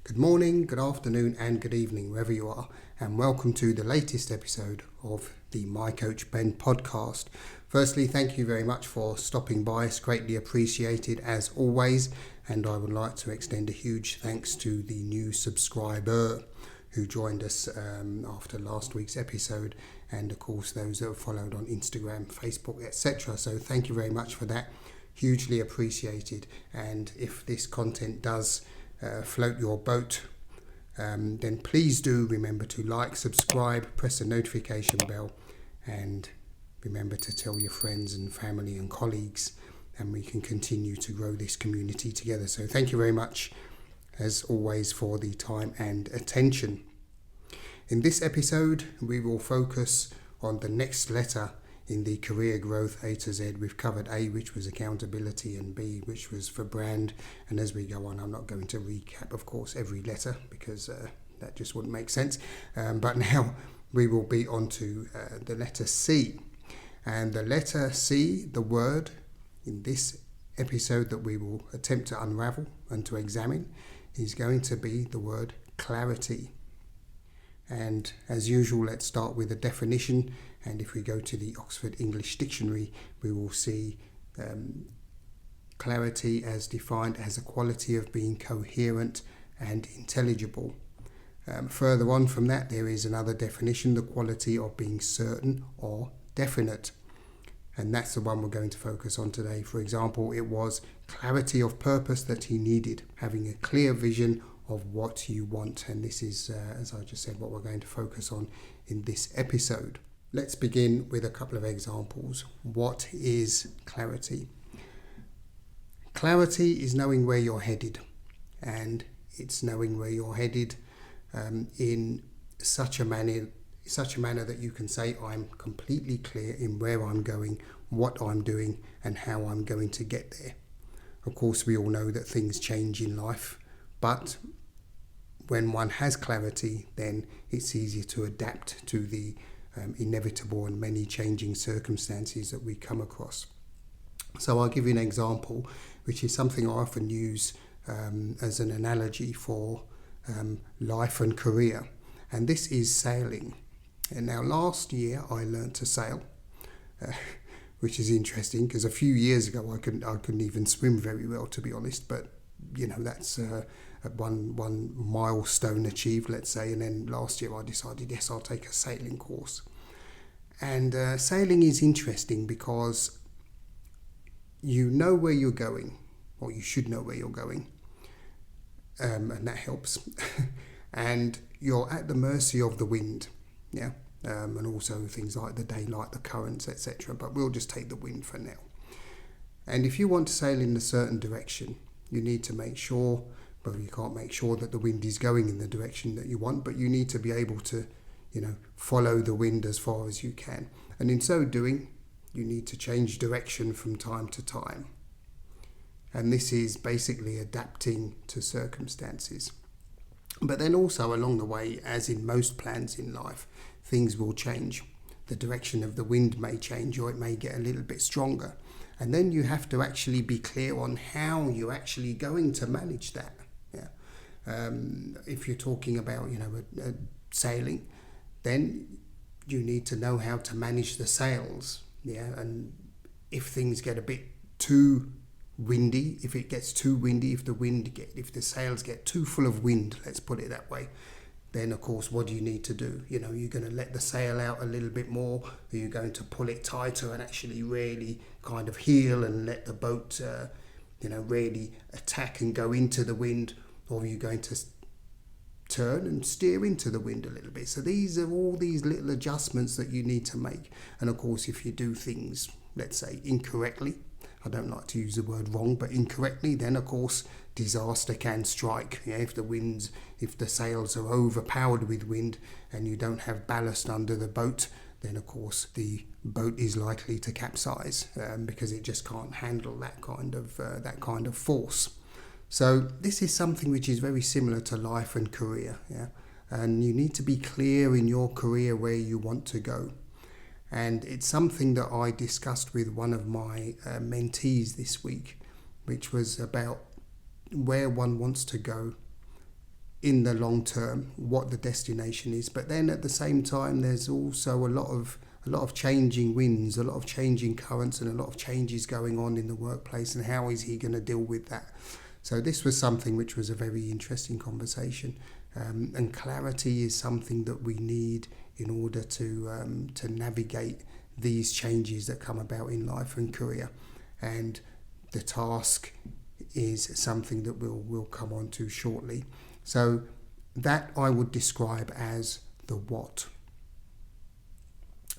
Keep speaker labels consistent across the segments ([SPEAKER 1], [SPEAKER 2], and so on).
[SPEAKER 1] Good morning, good afternoon, and good evening, wherever you are, and welcome to the latest episode of the My Coach Ben podcast. Firstly, thank you very much for stopping by. It's greatly appreciated as always, and I would like to extend a huge thanks to the new subscriber who joined us after last week's episode, and of course those that have followed on Instagram, Facebook, etc. So thank you very much for that. Hugely appreciated. And if this content does float your boat, then please do remember to like, subscribe, press the notification bell, and remember to tell your friends and family and colleagues, and we can continue to grow this community together. So thank you very much as always for the time and attention. In this episode we will focus on the next letter in the career growth A to Z. We've covered A, which was accountability, and B, which was for brand. And as we go on, I'm not going to recap, of course, every letter because that just wouldn't make sense. But now we will be on to the letter C. And the letter C, the word in this episode that we will attempt to unravel and to examine, is going to be the word clarity. And as usual, let's start with a definition. And if we go to the Oxford English Dictionary, we will see clarity as defined as a quality of being coherent and intelligible. Further on from that, there is another definition, the quality of being certain or definite. And that's the one we're going to focus on today. For example, it was clarity of purpose that he needed, having a clear vision of what you want. And this is, as I just said, what we're going to focus on in this episode. Let's begin with a couple of examples. What is clarity? Clarity is knowing where you're headed, and it's knowing where you're headed in such a manner that you can say, I'm completely clear in where I'm going, what I'm doing, and how I'm going to get there. Of course, we all know that things change in life, but when one has clarity, then it's easier to adapt to the inevitable and many changing circumstances that we come across. So I'll give you an example, which is something I often use as an analogy for life and career, and this is sailing. And now last year I learned to sail, which is interesting because a few years ago I couldn't even swim very well, to be honest, but you know, that's one milestone achieved, let's say. And then last year I decided, yes, I'll take a sailing course. And sailing is interesting because you know where you're going, or you should know where you're going, and that helps. And you're at the mercy of the wind, and also things like the daylight, the currents, etc. But we'll just take the wind for now. And if you want to sail in a certain direction, you need to make sure, well, you can't make sure that the wind is going in the direction that you want, but you need to be able to, follow the wind as far as you can. And in so doing, you need to change direction from time to time. And this is basically adapting to circumstances. But then also along the way, as in most plans in life, things will change. The direction of the wind may change, or it may get a little bit stronger. And then you have to actually be clear on how you're actually going to manage that. If you're talking about, sailing, then you need to know how to manage the sails. And if things get a bit too windy, if the sails get too full of wind, let's put it that way, then of course what do you need to do? You're going to let the sail out a little bit more, or you're going to pull it tighter and actually really kind of heel and let the boat really attack and go into the wind, or are you going to turn and steer into the wind a little bit? So these are all these little adjustments that you need to make. And of course, if you do things, let's say, incorrectly, I don't like to use the word wrong, but incorrectly, then of course disaster can strike. If the sails are overpowered with wind and you don't have ballast under the boat, then of course the boat is likely to capsize because it just can't handle that kind of force. So this is something which is very similar to life and career, and you need to be clear in your career where you want to go. And it's something that I discussed with one of my mentees this week, which was about where one wants to go in the long term what the destination is. But then at the same time, there's also a lot of changing winds, a lot of changing currents, and a lot of changes going on in the workplace, and how is he going to deal with that? So this was something which was a very interesting conversation, and clarity is something that we need in order to navigate these changes that come about in life and career. And the task is something that we'll come on to shortly. So that I would describe as the what.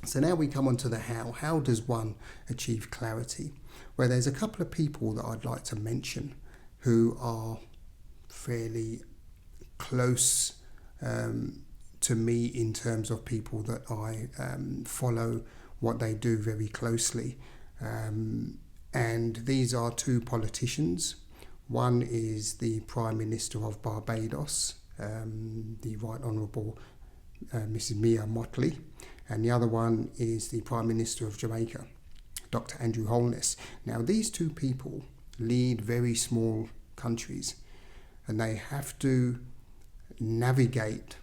[SPEAKER 1] So now we come on to the how. How does one achieve clarity? Well, there's a couple of people that I'd like to mention who are fairly close to me in terms of people that I follow what they do very closely. And these are two politicians. One is the Prime Minister of Barbados, the Right Honourable Mrs. Mottley, and the other one is the Prime Minister of Jamaica, Dr. Andrew Holness. Now, these two people lead very small countries, and they have to navigate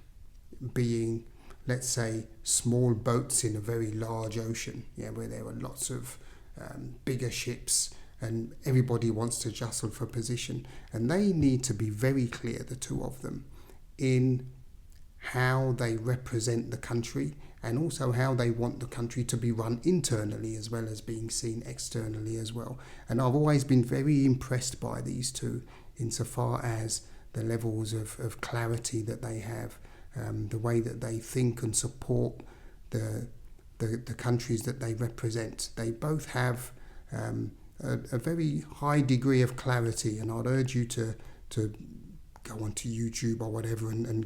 [SPEAKER 1] being, let's say, small boats in a very large ocean, where there are lots of bigger ships, and everybody wants to jostle for position. And they need to be very clear, the two of them, in how they represent the country, and also how they want the country to be run internally as well as being seen externally as well. And I've always been very impressed by these two insofar as the levels of clarity that they have, the way that they think and support the countries that they represent. They both have a very high degree of clarity, and I'd urge you to go onto YouTube or whatever and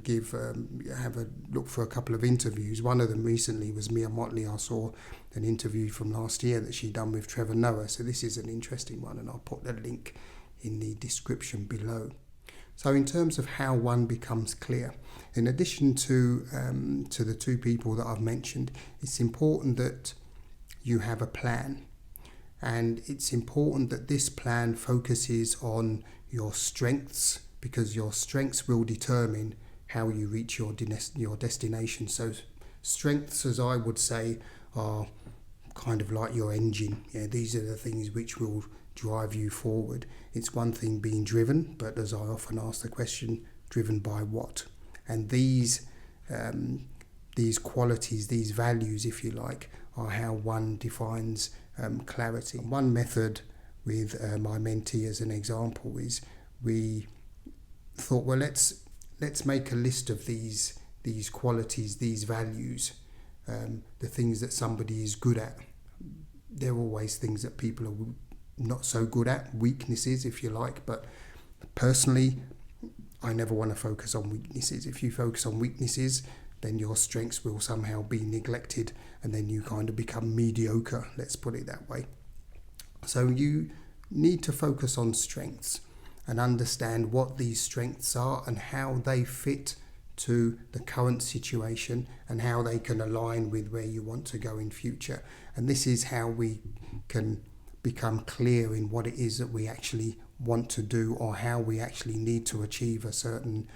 [SPEAKER 1] have a look for a couple of interviews. One of them recently was Mia Mottley. I saw an interview from last year that she'd done with Trevor Noah, so this is an interesting one, and I'll put the link in the description below. So in terms of how one becomes clear, in addition to the two people that I've mentioned, it's important that you have a plan. And it's important that this plan focuses on your strengths, because your strengths will determine how you reach your destination. So strengths, as I would say, are kind of like your engine. These are the things which will drive you forward. It's one thing being driven, but as I often ask the question, driven by what? And these qualities, these values, if you like, are how one defines clarity. One method with my mentee as an example is we thought, well, let's make a list of these qualities, these values, the things that somebody is good at. There are always things that people are not so good at, weaknesses, if you like, but personally, I never want to focus on weaknesses. If you focus on weaknesses, then your strengths will somehow be neglected, and then you kind of become mediocre, let's put it that way. So you need to focus on strengths and understand what these strengths are and how they fit to the current situation and how they can align with where you want to go in future. And this is how we can become clear in what it is that we actually want to do, or how we actually need to achieve a certain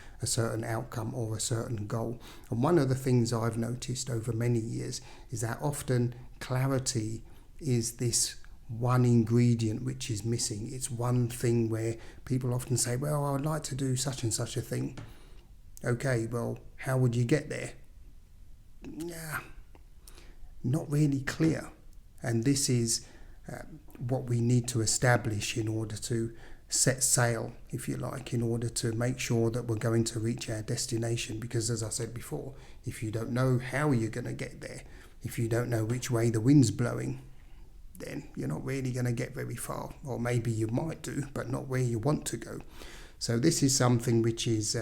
[SPEAKER 1] outcome or a certain goal. And one of the things I've noticed over many years is that often clarity is this one ingredient which is missing. It's one thing where people often say, well, I'd like to do such and such a thing. Okay, well, how would you get there? Not really clear. And this is what we need to establish in order to set sail, if you like, in order to make sure that we're going to reach our destination. Because as I said before, if you don't know how you're going to get there, if you don't know which way the wind's blowing, then you're not really going to get very far. Or maybe you might do, but not where you want to go. So this is something which is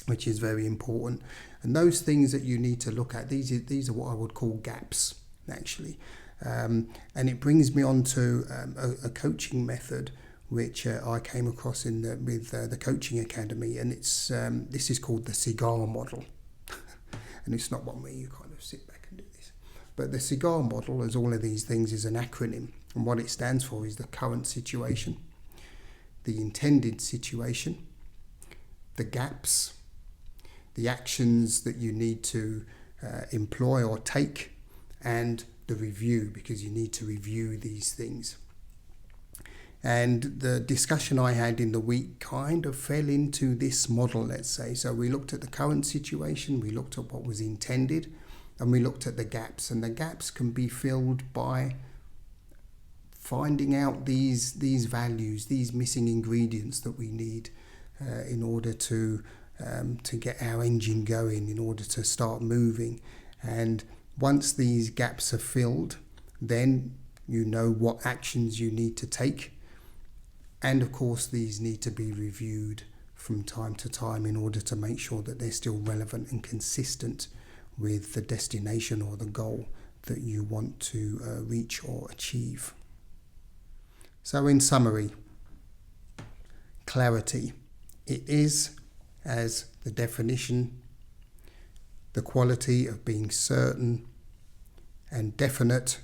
[SPEAKER 1] very important. And those things that you need to look at, these are what I would call gaps, actually. And it brings me on to a coaching method which I came across with the Coaching Academy, and this is called the cigar model. And it's not one where you kind of sit back and do this. But the cigar model, as all of these things, is an acronym, and what it stands for is the current situation, the intended situation, the gaps, the actions that you need to employ or take, and the review, because you need to review these things. And the discussion I had in the week kind of fell into this model, let's say. So we looked at the current situation, we looked at what was intended, and we looked at the gaps. And the gaps can be filled by finding out these values, these missing ingredients that we need in order to get our engine going, in order to start moving. And once these gaps are filled, then you know what actions you need to take. And of course, these need to be reviewed from time to time in order to make sure that they're still relevant and consistent with the destination or the goal that you want to reach or achieve. So in summary, clarity. It is, as the definition, the quality of being certain and definite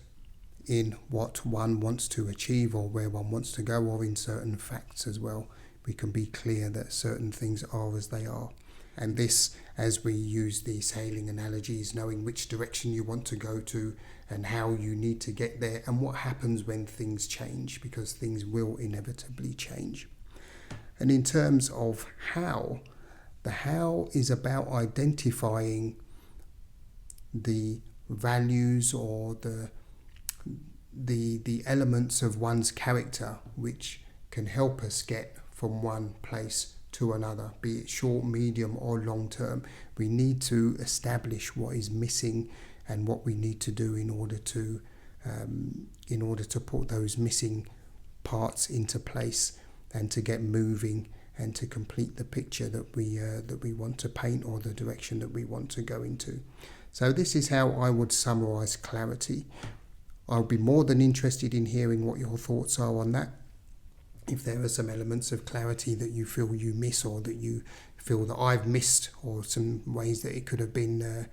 [SPEAKER 1] in what one wants to achieve or where one wants to go, or in certain facts as well. We can be clear that certain things are as they are. And this, as we use the sailing analogies, knowing which direction you want to go to and how you need to get there and what happens when things change, because things will inevitably change. And in terms of how, the how is about identifying the values or the elements of one's character which can help us get from one place to another, be it short, medium or long term. We need to establish what is missing and what we need to do in order to put those missing parts into place and to get moving and to complete the picture that we want to paint, or the direction that we want to go into. So this is how I would summarize clarity. I'll be more than interested in hearing what your thoughts are on that. If there are some elements of clarity that you feel you miss, or that you feel that I've missed, or some ways that it could have been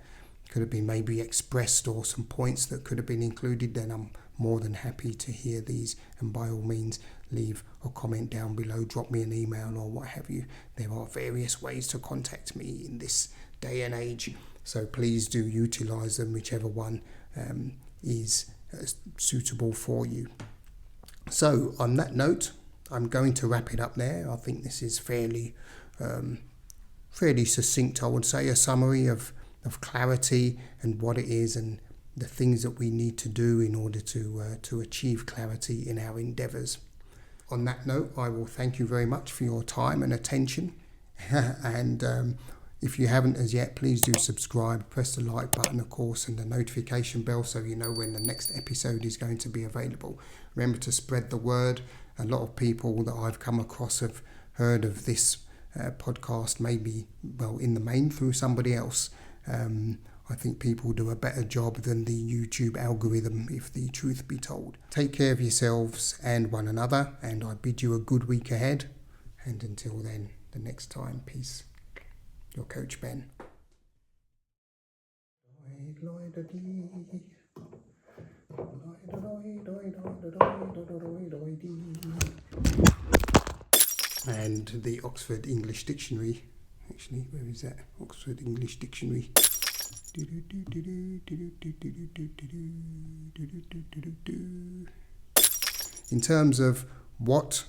[SPEAKER 1] maybe expressed, or some points that could have been included, then I'm more than happy to hear these. And by all means, leave a comment down below, drop me an email or what have you. There are various ways to contact me in this day and age, so please do utilize them, whichever one is suitable for you. So on that note, I'm going to wrap it up there. I think this is fairly succinct, I would say, a summary of clarity and what it is and the things that we need to do in order to achieve clarity in our endeavours. On that note, I will thank you very much for your time and attention. And if you haven't as yet, please do subscribe, press the like button, of course, and the notification bell so you know when the next episode is going to be available. Remember to spread the word. A lot of people that I've come across have heard of this podcast, maybe, well, in the main through somebody else. I think people do a better job than the YouTube algorithm, if the truth be told. Take care of yourselves and one another, and I bid you a good week ahead. And until then, the next time, peace. Your Coach Ben. And the Oxford English Dictionary. Actually, where is that? Oxford English Dictionary. In terms of what